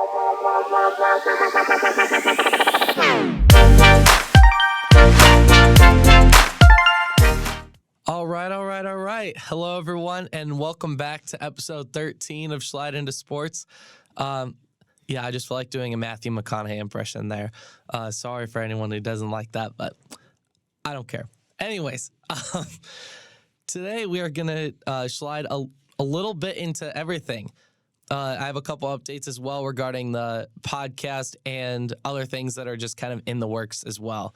All right. Hello, everyone, and welcome back to episode 13 of Schlyde into Sports. I just feel like doing a Matthew McConaughey impression there. Sorry for anyone who doesn't like that, but I don't care. Anyways, today we are going to slide a little bit into everything. I have a couple updates as well regarding the podcast and other things that are just kind of in the works as well.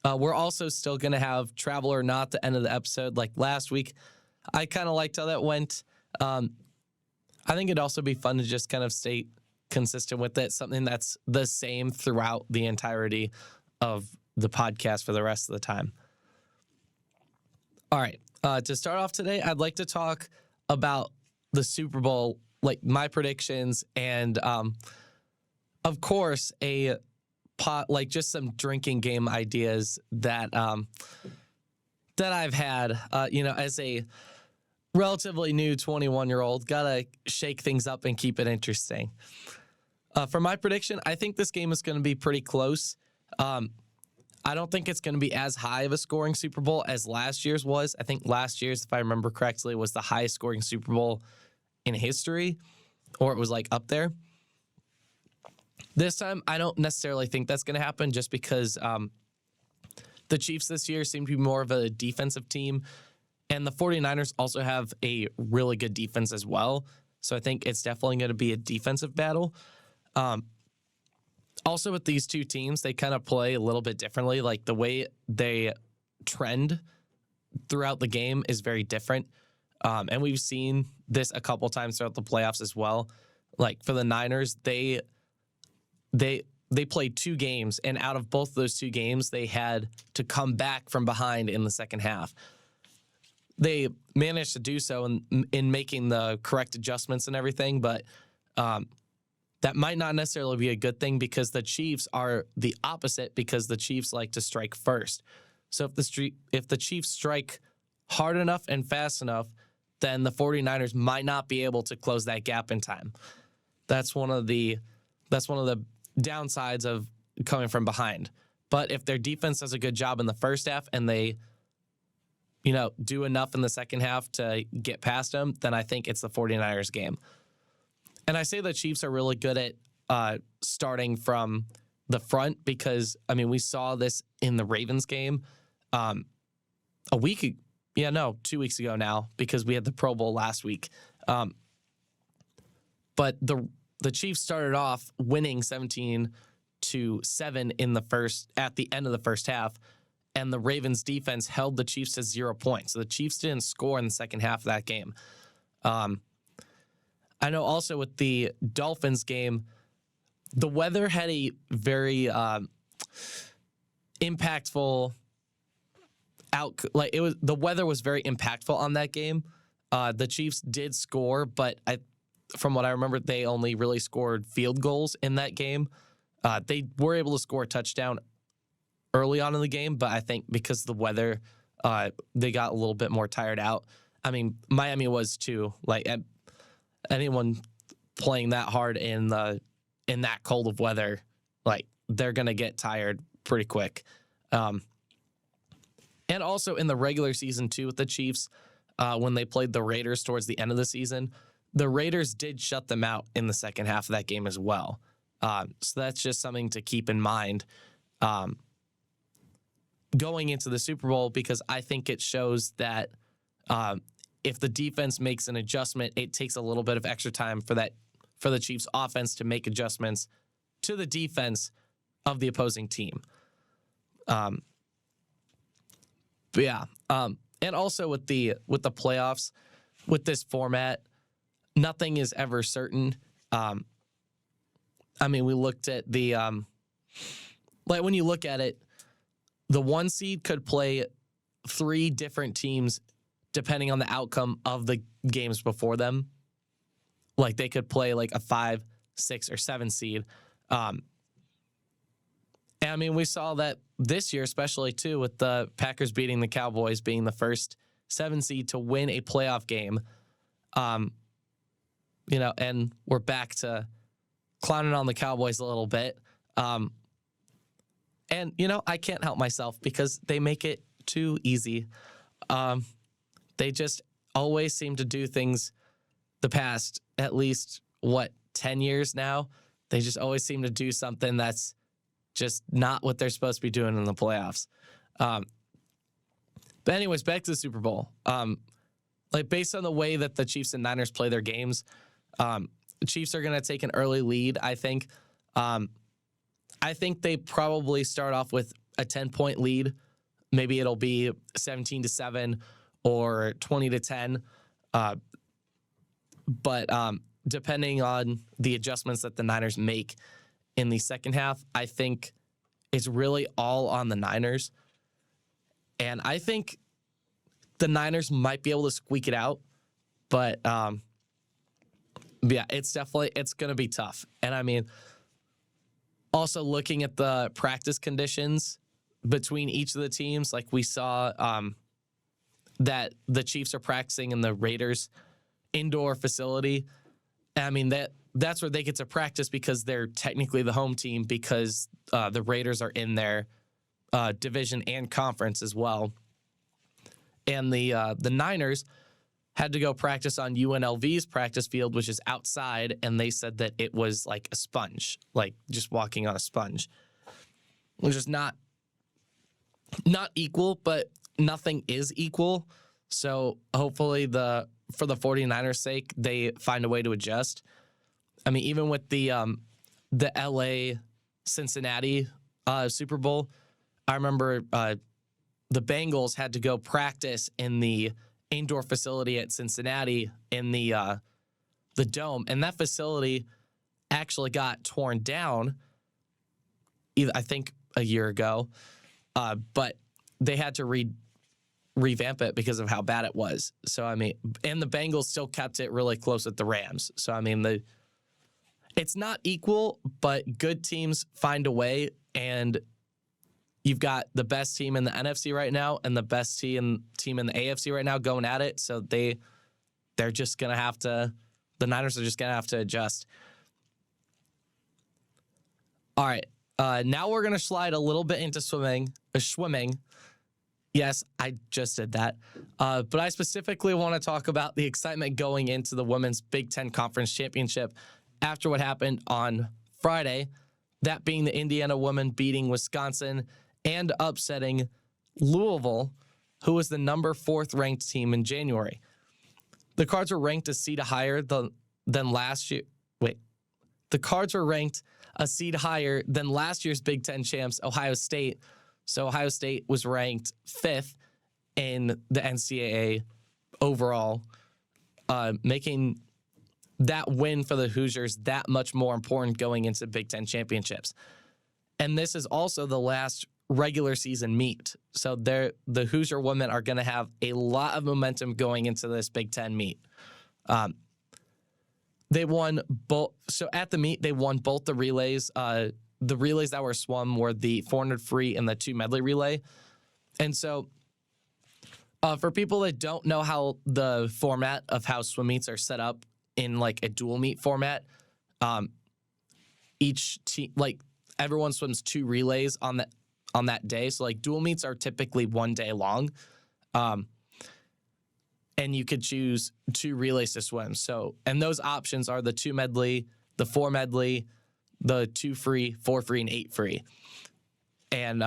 We're also still going to have Travel or Not at the end of the episode like last week. I kind of liked how that went. I think it'd also be fun to just kind of stay consistent with it, something that's the same throughout the entirety of the podcast for the rest of the time. All right. To start off today, I'd like to talk about the Super Bowl, like my predictions, and of course, just some drinking game ideas that I've had, as a relatively new 21-year-old, gotta shake things up and keep it interesting. For my prediction, I think this game is going to be pretty close. I don't think it's going to be as high of a scoring Super Bowl as last year's was. I think last year's, if I remember correctly, was the highest scoring Super Bowl in history, or it was like up there. This time, I don't necessarily think that's going to happen just because the Chiefs this year seem to be more of a defensive team, and the 49ers also have a really good defense as well. So I think it's definitely going to be a defensive battle. Also, with these two teams, they kind of play a little bit differently. Like the way they trend throughout the game is very different. And we've seen this a couple times throughout the playoffs as well. Like for the Niners, they played two games, and out of both those two games, they had to come back from behind in the second half. They managed to do so in making the correct adjustments and everything, but that might not necessarily be a good thing because the Chiefs are the opposite, because the Chiefs like to strike first. So if the Chiefs strike hard enough and fast enough, then the 49ers might not be able to close that gap in time. That's one of the downsides of coming from behind. But if their defense does a good job in the first half and they, do enough in the second half to get past them, then I think it's the 49ers game. And I say the Chiefs are really good at starting from the front because, we saw this in the Ravens game 2 weeks ago now, because we had the Pro Bowl last week. But the Chiefs started off winning 17-7 at the end of the first half, and the Ravens defense held the Chiefs to 0 points. So the Chiefs didn't score in the second half of that game. I know also with the Dolphins game, the weather had a very impactful the weather was very impactful on that game. The Chiefs did score, but from what I remember, they only really scored field goals in that game. They were able to score a touchdown early on in the game, but I think because of the weather, they got a little bit more tired out. Miami was too. Anyone playing that hard in that cold of weather, they're gonna get tired pretty quick. And also in the regular season too, with the Chiefs, when they played the Raiders towards the end of the season, the Raiders did shut them out in the second half of that game as well. So that's just something to keep in mind going into the Super Bowl, because I think it shows that if the defense makes an adjustment, it takes a little bit of extra time for the Chiefs offense to make adjustments to the defense of the opposing team. And also with the playoffs, with this format, nothing is ever certain. We looked at the when you look at it, the 1 seed could play 3 different teams depending on the outcome of the games before them. They could play a 5, 6, or 7 seed. We saw that this year, especially too, with the Packers beating the Cowboys, being the first 7 seed to win a playoff game. And we're back to clowning on the Cowboys a little bit. And, I can't help myself because they make it too easy. They just always seem to do things the past, at least, 10 years now? They just always seem to do something that's just not what they're supposed to be doing in the playoffs. But anyways, back to the Super Bowl. Based on the way that the Chiefs and Niners play their games, the Chiefs are going to take an early lead, I think. I think they probably start off with a 10-point lead. Maybe it'll be 17-7 or 20-10. But depending on the adjustments that the Niners make in the second half, I think it's really all on the Niners. And I think the Niners might be able to squeak it out. But, yeah, it's going to be tough. And, I mean, also looking at the practice conditions between each of the teams, like we saw that the Chiefs are practicing in the Raiders' indoor facility. I mean, that's where they get to practice because they're technically the home team because the Raiders are in their division and conference as well. And the Niners had to go practice on UNLV's practice field, which is outside, and they said that it was like a sponge, like just walking on a sponge, which is not equal, but nothing is equal. So hopefully for the 49ers' sake, they find a way to adjust. I mean, even with the LA Cincinnati Super Bowl, I remember the Bengals had to go practice in the indoor facility at Cincinnati in the dome, and that facility actually got torn down, I think a year ago, but they had to revamp it because of how bad it was. So, I mean, and the Bengals still kept it really close with the Rams. So, I mean, it's not equal, but good teams find a way, and you've got the best team in the NFC right now and the best team in the AFC right now going at it. So they're just going to have to, the Niners are just going to have to adjust. All right. Now we're going to slide a little bit into swimming. Yes, I just did that. But I specifically want to talk about the excitement going into the Women's Big Ten Conference Championship after what happened on Friday, that being the Indiana women beating Wisconsin and upsetting Louisville, who was the number 4th ranked team in January. The Cards were ranked a seed higher than last year. The Cards were ranked a seed higher than last year's Big Ten champs, Ohio State. So Ohio State was ranked 5th in the NCAA overall, making that win for the Hoosiers that much more important going into Big Ten championships. And this is also the last regular season meet. So the Hoosier women are going to have a lot of momentum going into this Big Ten meet. They won both. So at the meet, they won both the relays. The relays that were swum were the 400 free and the 2 medley relay. And so for people that don't know how the format of how swim meets are set up in like a dual meet format, each team, like everyone swims 2 relays on that day. So like dual meets are typically 1 day long. And you could choose 2 relays to swim. So, and those options are the 2 medley, the 4 medley, the 2 free, 4 free, and 8 free. And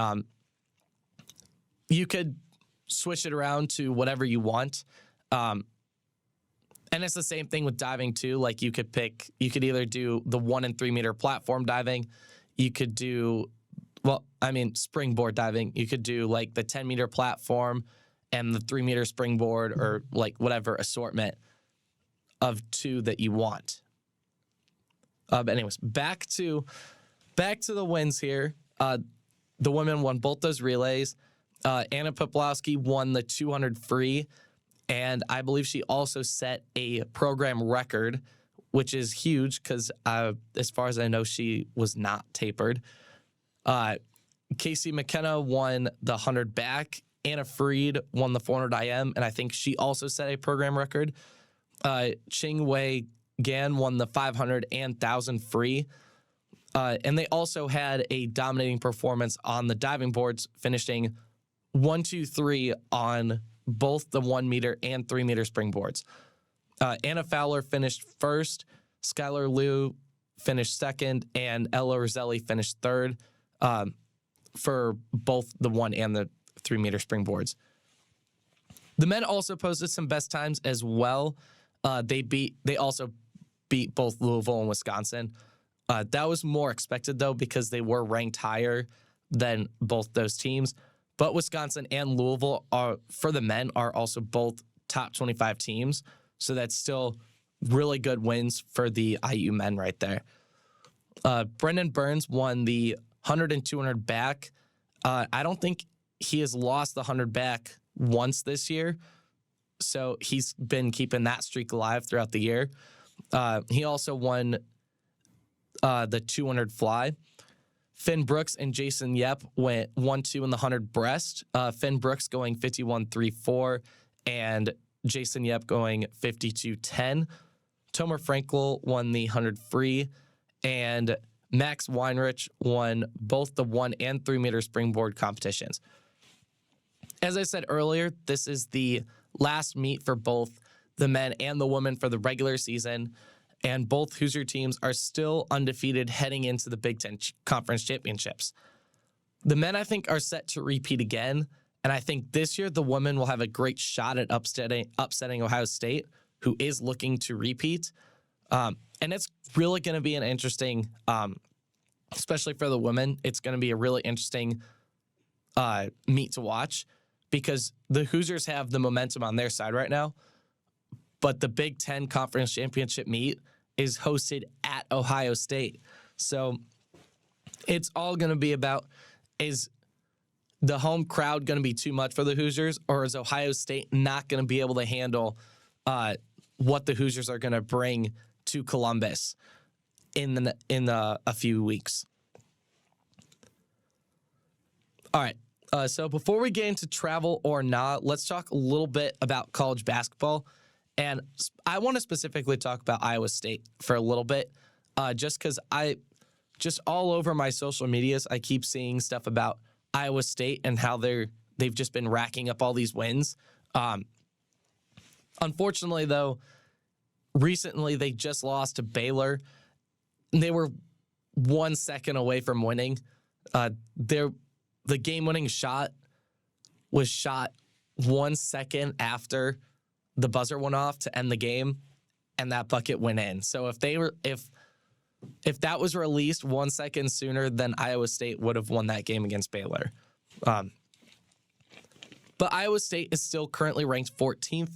you could switch it around to whatever you want. And it's the same thing with diving too. Like you could either do the 1 and 3 meter platform diving. You could do, springboard diving. You could do like the 10 meter platform and the 3 meter springboard, or like whatever assortment of 2 that you want. But anyways, back to the wins here. The women won both those relays. Anna Poplawski won the 200 free, and I believe she also set a program record, which is huge because as far as I know, she was not tapered. Casey McKenna won the 100 back. Anna Freed won the 400 IM, and I think she also set a program record. Ching Wei Gann won the 500 and 1,000 free. And they also had a dominating performance on the diving boards, finishing 1, 2, 3 on both the 1 meter and 3 meter springboards. Anna Fowler finished first, Skylar Liu finished second, and Ella Roselli finished third for both the 1 and the 3 meter springboards. The men also posted some best times as well. They also beat both Louisville and Wisconsin. That was more expected, though, because they were ranked higher than both those teams. But Wisconsin and Louisville, for the men, are also both top 25 teams. So that's still really good wins for the IU men right there. Brendan Burns won the 100 and 200 back. I don't think he has lost the 100 back once this year. So he's been keeping that streak alive throughout the year. He also won the 200 fly. Finn Brooks and Jason Yep went 1-2 in the 100 breast. Finn Brooks going 51.34 and Jason Yep going 52.10. Tomer Frankel won the 100 free, and Max Weinrich won both the 1 and 3 meter springboard competitions. As I said earlier, this is the last meet for both the men and the women for the regular season, and both Hoosier teams are still undefeated heading into the Big Ten Conference Championships. The men, I think, are set to repeat again, and I think this year the women will have a great shot at upsetting Ohio State, who is looking to repeat. And it's really going to be an interesting, especially for the women, it's going to be a really interesting meet to watch because the Hoosiers have the momentum on their side right now, but the Big Ten Conference Championship meet is hosted at Ohio State. So it's all going to be about, is the home crowd going to be too much for the Hoosiers, or is Ohio State not going to be able to handle what the Hoosiers are going to bring to Columbus in a few weeks? All right. So before we get into travel or not, let's talk a little bit about college basketball. And I want to specifically talk about Iowa State for a little bit, just because just all over my social medias, I keep seeing stuff about Iowa State and how they've just been racking up all these wins. Unfortunately, though, recently they just lost to Baylor. They were 1 second away from winning. The game-winning shot was shot 1 second after the buzzer went off to end the game, and that bucket went in. So if that was released 1 second sooner, then Iowa State would have won that game against Baylor. But Iowa State is still currently ranked 14th.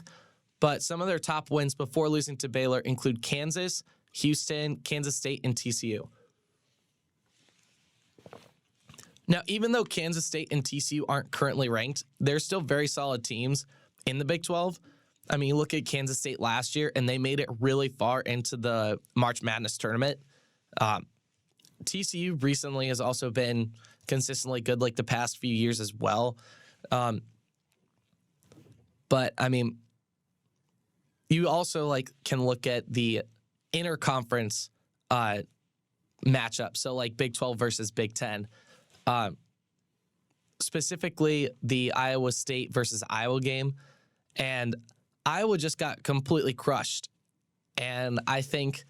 But some of their top wins before losing to Baylor include Kansas, Houston, Kansas State, and TCU. Now, even though Kansas State and TCU aren't currently ranked, they're still very solid teams in the Big 12. I mean, you look at Kansas State last year, and they made it really far into the March Madness tournament. TCU recently has also been consistently good, like the past few years as well. But, I mean, you also can look at the interconference matchup. So like Big 12 versus Big 10. Specifically the Iowa State versus Iowa game. And Iowa just got completely crushed. And I think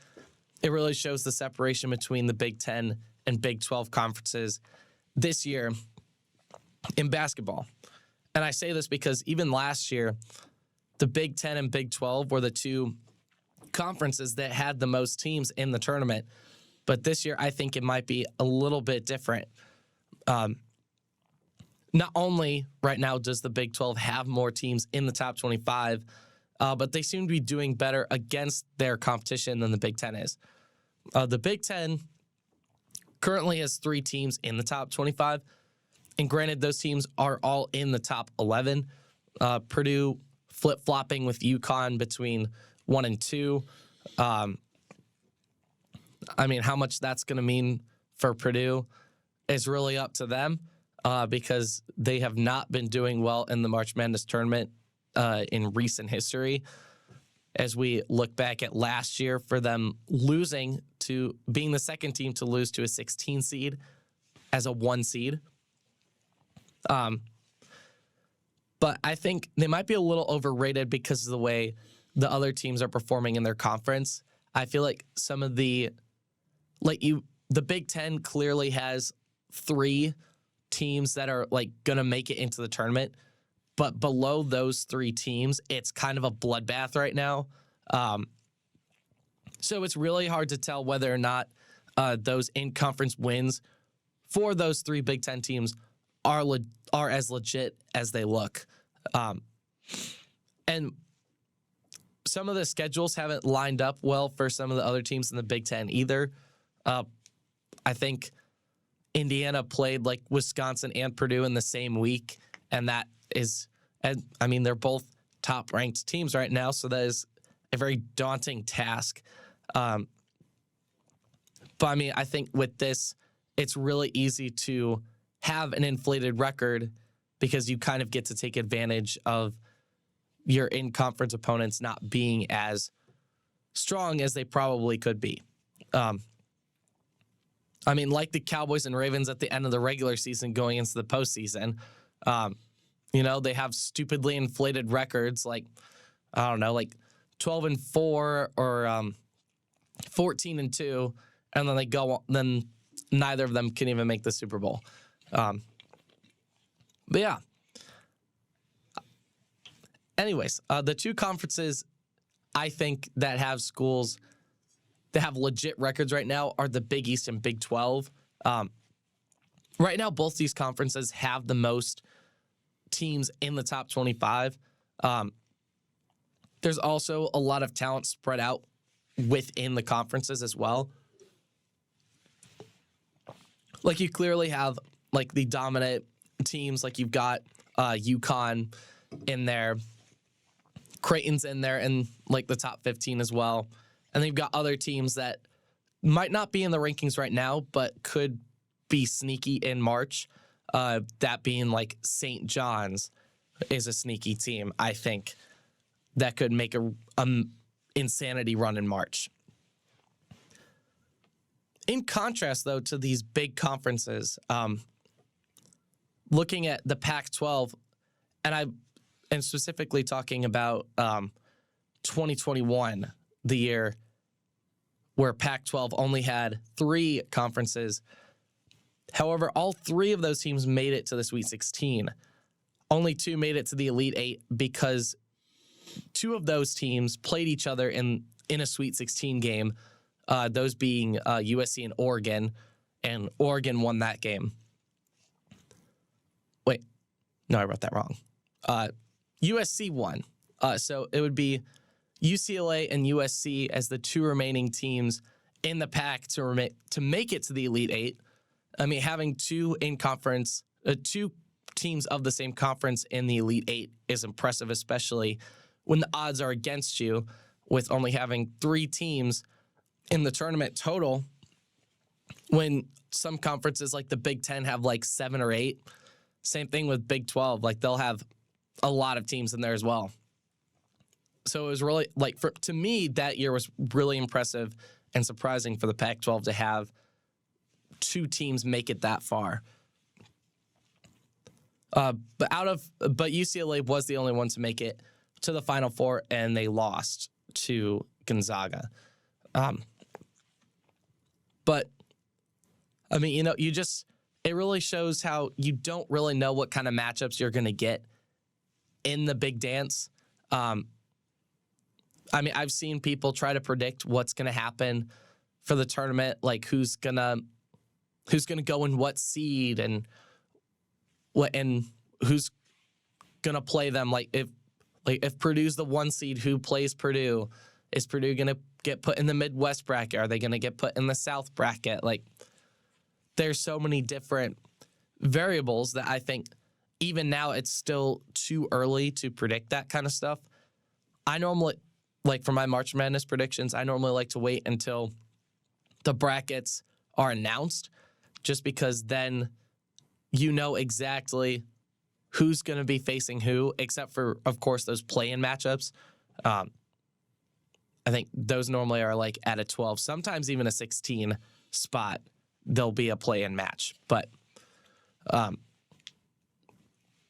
it really shows the separation between the Big 10 and Big 12 conferences this year in basketball. And I say this because even last year, the Big 10 and Big 12 were the two conferences that had the most teams in the tournament. But this year, I think it might be a little bit different. Not only right now does the Big 12 have more teams in the top 25, but they seem to be doing better against their competition than the Big 10 is. The Big 10 currently has 3 teams in the top 25. And granted, those teams are all in the top 11. Purdue flip-flopping with UConn between 1 and 2. I mean, how much that's going to mean for Purdue is really up to them because they have not been doing well in the March Madness tournament in recent history. as we look back at last year for them losing to being the second team to lose to a 16 seed as a 1 seed. But I think they might be a little overrated because of the way the other teams are performing in their conference. I feel like some of the Big Ten clearly has 3 teams that are like gonna make it into the tournament, but below those 3 teams, it's kind of a bloodbath right now. So it's really hard to tell whether or not those in-conference wins for those 3 Big Ten teams are as legit as they look. And some of the schedules haven't lined up well for some of the other teams in the Big Ten either. I think Indiana played like Wisconsin and Purdue in the same week, and that is, and I mean, they're both top-ranked teams right now, so that is a very daunting task. But I mean, I think with this, it's really easy to have an inflated record because you kind of get to take advantage of your in-conference opponents not being as strong as they probably could be. I mean, like the Cowboys and Ravens at the end of the regular season going into the postseason, they have stupidly inflated records like, I don't know, like 12-4 or 14-2, and then they go on, then neither of them can even make the Super Bowl. But yeah. Anyways, the 2 conferences I think that have schools that have legit records right now are the Big East and Big 12. Right now, both these conferences have the most teams in the top 25. There's also a lot of talent spread out within the conferences as well. Like you clearly have like the dominant teams, like you've got UConn in there, Creighton's in there, and like the top 15 as well. And then you've got other teams that might not be in the rankings right now, but could be sneaky in March. That being like St. John's is a sneaky team, I think, that could make a insanity run in March. In contrast, though, to these big conferences, looking at the Pac-12, and specifically talking about 2021, the year where Pac-12 only had 3 conferences. However, all 3 of those teams made it to the Sweet 16. Only 2 made it to the Elite 8 because 2 of those teams played each other in a Sweet 16 game, those being USC and Oregon won that game. Wait, no, I wrote that wrong. USC won. So it would be UCLA and USC as the 2 remaining teams in the Pac to make it to the Elite 8. I mean, having 2 teams of the same conference in the Elite 8 is impressive, especially when the odds are against you with only having 3 teams in the tournament total, when some conferences like the Big Ten have like 7 or 8. Same thing with Big 12. Like they'll have a lot of teams in there as well. So it was really to me, that year was really impressive and surprising for the Pac-12 to have 2 teams make it that far. But UCLA was the only one to make it to the Final Four, and they lost to Gonzaga. But I mean, it really shows how you don't really know what kind of matchups you're going to get in the big dance. I mean, I've seen people try to predict what's going to happen for the tournament, like who's gonna go in what seed and who's gonna play them. Like if Purdue's the 1 seed, who plays Purdue? Is Purdue gonna get put in the Midwest bracket? Are they gonna get put in the South bracket? Like, there's so many different variables that I think even now it's still too early to predict that kind of stuff. I normally, like for my March Madness predictions, I normally like to wait until the brackets are announced, just because then you know exactly who's going to be facing who, except for, of course, those play-in matchups. I think those normally are like at a 12, sometimes even a 16 spot. There'll be a play-in match, but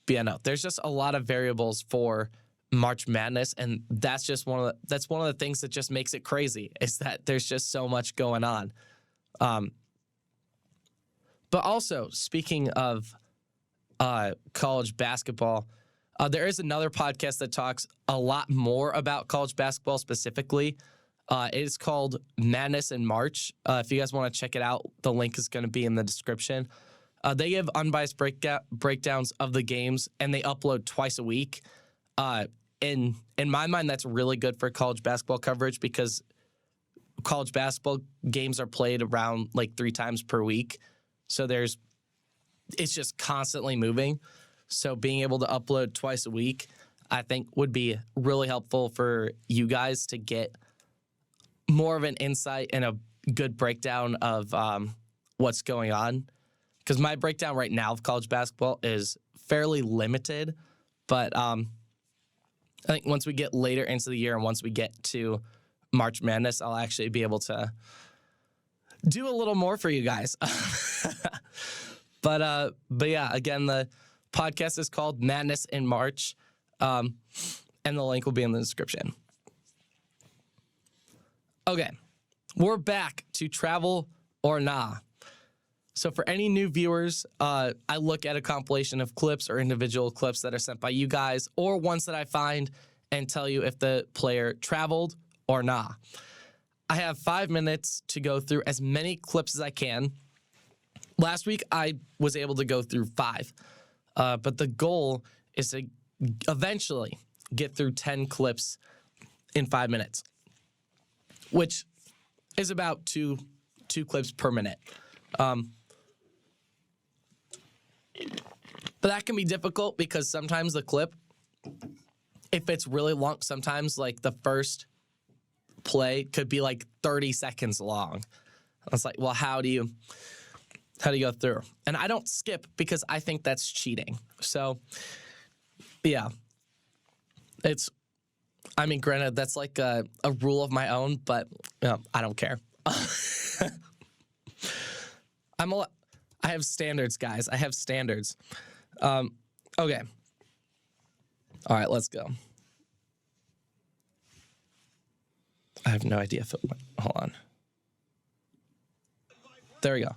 yeah, no, there's just a lot of variables for March Madness, and that's just one of the things that just makes it crazy, is that there's just so much going on. But also, speaking of college basketball, there is another podcast that talks a lot more about college basketball specifically. It is called Madness in March. If you guys want to check it out, the link is going to be in the description. They give unbiased breakdowns of the games, and they upload twice a week. In my mind, that's really good for college basketball coverage, because college basketball games are played around like 3 times per week. So it's just constantly moving. So being able to upload twice a week, I think, would be really helpful for you guys to get more of an insight and a good breakdown of what's going on. Because my breakdown right now of college basketball is fairly limited. But I think once we get later into the year and once we get to March Madness, I'll actually be able to do a little more for you guys. But yeah, again, the podcast is called Madness in March, and the link will be in the description. Okay, we're back to Travel or Nah. So for any new viewers, I look at a compilation of clips or individual clips that are sent by you guys, or ones that I find, and tell you if the player traveled or nah. I have 5 minutes to go through as many clips as I can. Last week, I was able to go through 5, but the goal is to eventually get through 10 clips in 5 minutes, which is about two clips per minute. But that can be difficult because sometimes the clip, if it's really long, sometimes like the first play could be like 30 seconds long. It's like, well, how do you go through? And I don't skip because I think that's cheating. So, yeah. Granted, that's like a rule of my own, but I don't care. I have standards, guys. I have standards. Okay. All right, let's go. I have no idea if it went. Hold on. There we go.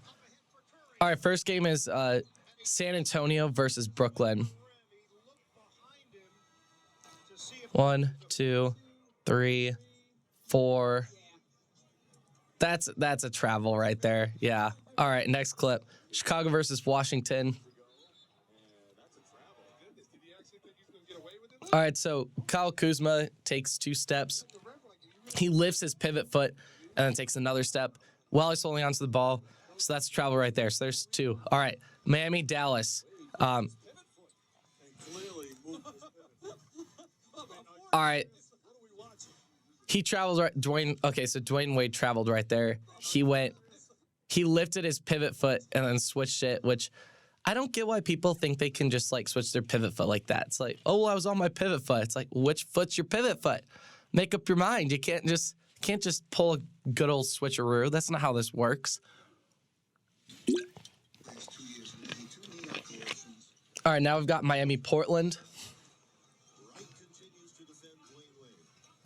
All right, first game is San Antonio versus Brooklyn. 1, 2, 3, 4. That's a travel right there. Yeah. All right, next clip. Chicago versus Washington. All right, so Kyle Kuzma takes 2 steps. He lifts his pivot foot and then takes another step while he's holding onto the ball. So that's travel right there. So there's 2. All right, Miami, Dallas. All right. He travels right. Dwayne Wade traveled right there. He lifted his pivot foot and then switched it, which I don't get why people think they can just like switch their pivot foot like that. It's like, oh, I was on my pivot foot. It's like, which foot's your pivot foot? Make up your mind. You can't just pull a good old switcheroo. That's not how this works. All right, now we've got Miami, Portland.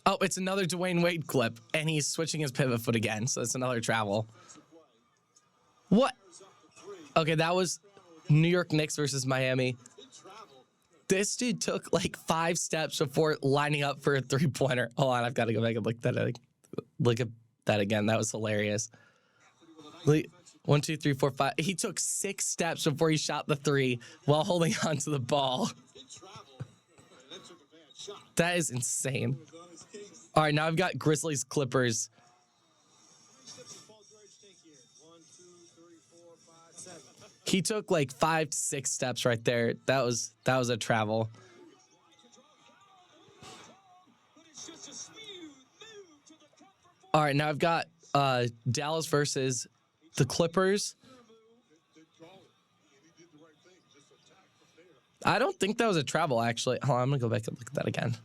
Oh, it's another Dwayne Wade clip, and he's switching his pivot foot again, so it's another travel. What? Okay, that was New York Knicks versus Miami. This dude took like 5 steps before lining up for a 3-pointer. Hold on, I've got to go back and look at that again. That was hilarious. 1, 2, 3, 4, 5. He took 6 steps before he shot the 3 while holding onto the ball. That is insane. All right, now I've got Grizzlies, Clippers. He took like 5 to 6 steps right there. That was a travel. All right, now I've got Dallas versus the Clippers. I don't think that was a travel, actually. Hold on, I'm going to go back and look at that again.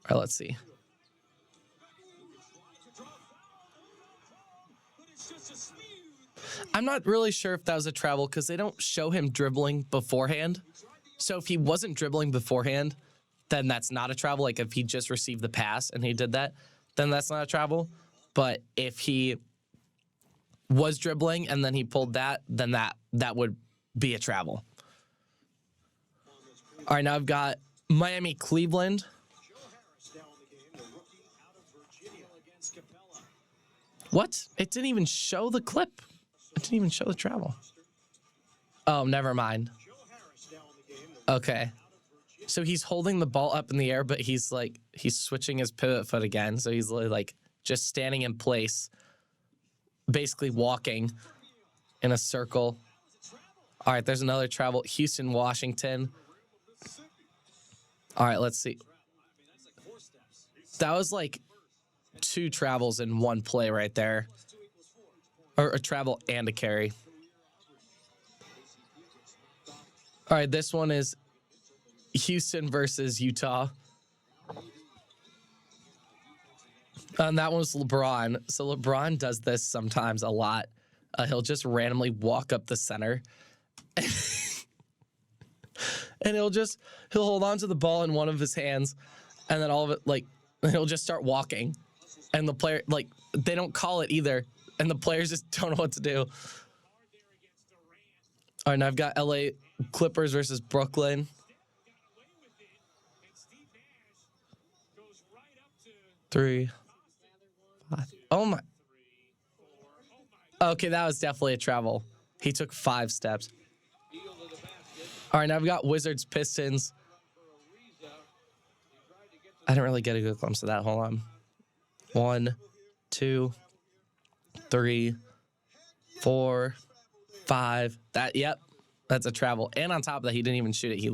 All right, let's see. I'm not really sure if that was a travel because they don't show him dribbling beforehand. So if he wasn't dribbling beforehand, then that's not a travel. Like if he just received the pass and he did that, then that's not a travel. But if he was dribbling and then he pulled that, then that would be a travel. All right, now I've got Miami, Cleveland. What? It didn't even show the clip. It didn't even show the travel. Oh, never mind. Okay. So he's holding the ball up in the air, but he's switching his pivot foot again. So he's like just standing in place, basically walking in a circle. All right, there's another travel. Houston, Washington. All right, let's see. That was like 2 travels in one play right there. Or a travel and a carry. All right, this one is Houston versus Utah. And that one was LeBron. So LeBron does this sometimes a lot. He'll just randomly walk up the center. And he'll hold on to the ball in one of his hands. And then all of it, he'll just start walking. And the player, they don't call it either. And the players just don't know what to do. All right, now I've got LA Clippers versus Brooklyn. 3, 5. Oh, my. Okay, that was definitely a travel. He took 5 steps. All right, now I've got Wizards, Pistons. I didn't really get a good glimpse of that. Hold on. 1, 2, 3, 4, 5. Yep, that's a travel. And on top of that, he didn't even shoot it. He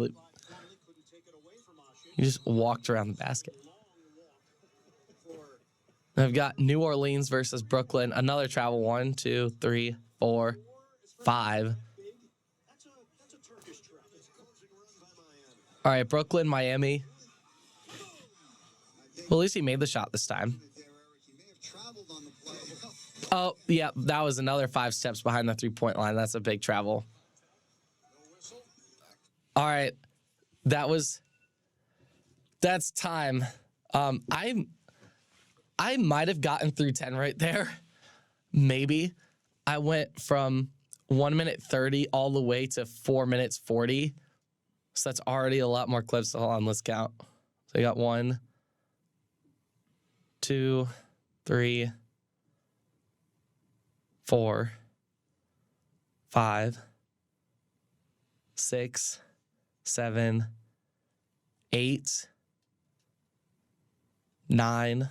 just walked around the basket. I've got New Orleans versus Brooklyn. Another travel. 1, 2, 3, 4, 5. All right, Brooklyn, Miami. Well, at least he made the shot this time. Oh, yeah, that was another 5 steps behind the 3-point line. That's a big travel. All right, that's time. I might have gotten through 10 right there. Maybe. I went from 1 minute 30 all the way to 4 minutes 40. So that's already a lot more clips. Hold on, let's count. So I got 1, 2, 3, 4, 5, 6, 7, 8, 9,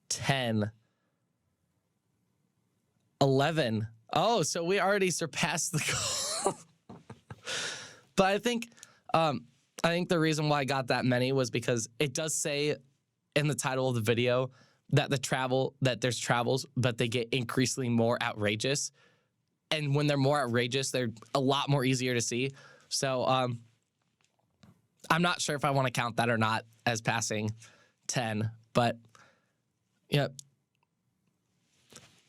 10, 11. Oh, so we already surpassed the goal. But I think the reason why I got that many was because it does say in the title of the video that there's travels, but they get increasingly more outrageous. And when they're more outrageous, they're a lot more easier to see. So I'm not sure if I want to count that or not as passing 10, but yeah.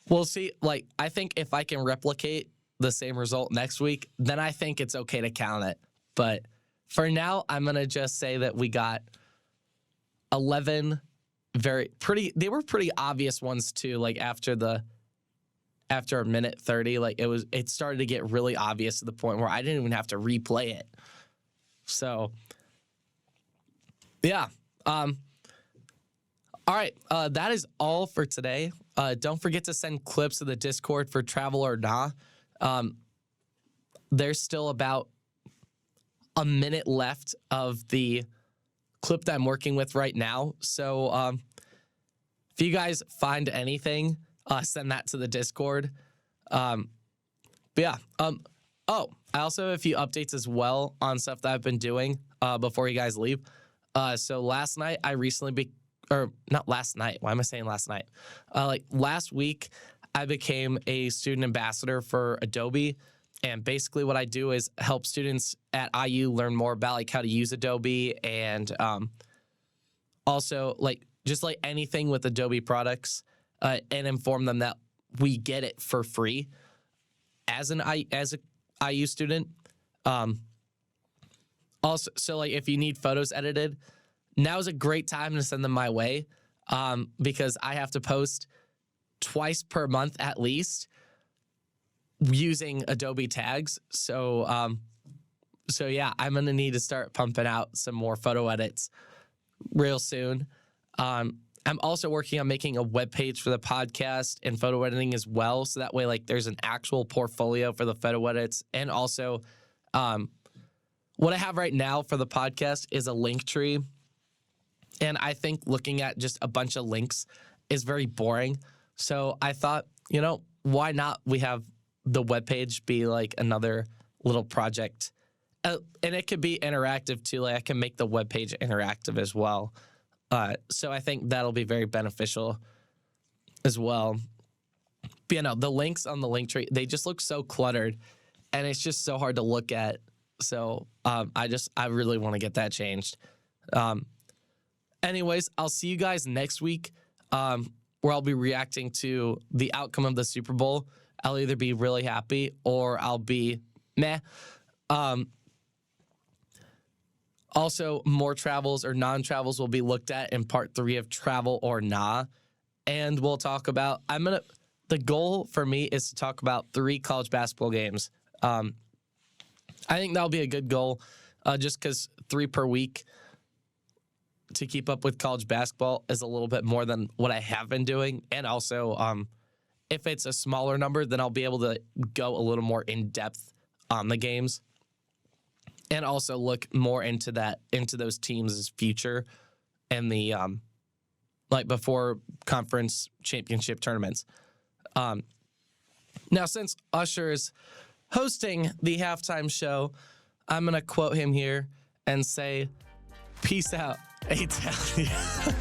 We'll see. I think if I can replicate the same result next week, then I think it's okay to count it. But for now, I'm going to just say that we got 11 they were pretty obvious ones too. After a minute 30, it started to get really obvious to the point where I didn't even have to replay it. So yeah. All right. That is all for today. Don't forget to send clips to the Discord for travel or nah. There's still about a minute left of the clip that I'm working with right now. So if you guys find anything, send that to the Discord. But yeah. Oh, I also have a few updates as well on stuff that I've been doing before you guys leave. So last night, or not last night. Why am I saying last night? Last week, I became a student ambassador for Adobe. And basically what I do is help students at IU learn more about like how to use Adobe, and also like just like anything with Adobe products, and inform them that we get it for free as a IU student. Also, so like if you need photos edited, now is a great time to send them my way, because I have to post twice per month at least using Adobe tags. So yeah, I'm gonna need to start pumping out some more photo edits real soon. I'm also working on making a web page for the podcast and photo editing as well, so that way like there's an actual portfolio for the photo edits. And also, what I have right now for the podcast is a link tree, and I think looking at just a bunch of links is very boring. So I thought, why not we have the webpage be like another little project, and it could be interactive too. Like I can make the webpage interactive as well. So I think that'll be very beneficial as well. But the links on the link tree, they just look so cluttered, and it's just so hard to look at. So I really want to get that changed. Anyways, I'll see you guys next week, where I'll be reacting to the outcome of the Super Bowl. I'll either be really happy or I'll be meh. Also, more travels or non-travels will be looked at in part 3 of Travel or Nah. And we'll talk about, the goal for me is to talk about 3 college basketball games. I think that'll be a good goal, just because 3 per week to keep up with college basketball is a little bit more than what I have been doing. And also, if it's a smaller number, then I'll be able to go a little more in depth on the games, and also look more into those teams' future and the like before conference championship tournaments. Now, since Usher is hosting the halftime show, I'm gonna quote him here and say, "Peace out, A-Town."